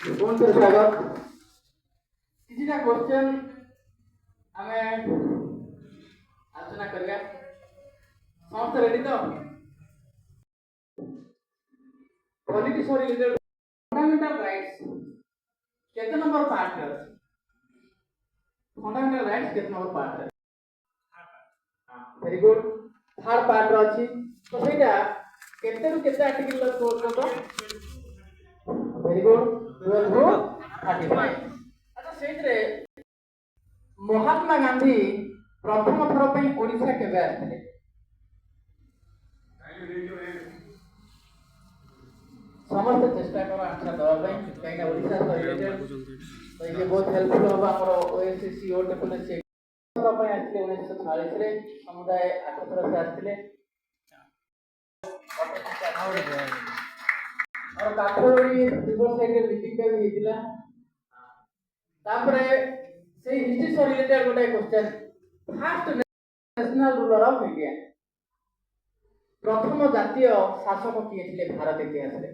पुणी थे स्वागत किसीटा क्वेश्चन आम आलोचना करवा समस्त रेडी तो पॉलिटिक्स रिलेटेड फंडामेंटल राइट्स केते नंबर पार्ट है फंडामेंटल राइट्स केते नंबर पार्ट है वेरी गुड थर्ड पार्ट रो अछि तो सेटा केते रु केते आर्टिकल लो कोड तो वेरी गुड 12 रु 35 अच्छा सेटरे महात्मा गांधी प्रथम थर पे ओडिशा केबे आथिले समस्त चेष्टा करो आंसर दवा पे कहीं ना ओडिशा से रिलेटेड तो ये बहुत हेल्पफुल होगा हमरो ओएससी ओ टेक्नोलॉजी से थर पे आथिले 1940 रे समुदाय 8 थर से आथिले और काठोड़ी रिवर साइड रे मीटिंग भी हेतिला तापरे से हिस्ट्री से रिलेटेड गोटे question first national ruler of India प्रथम जातीय शासक किए थे भारत इतिहास रे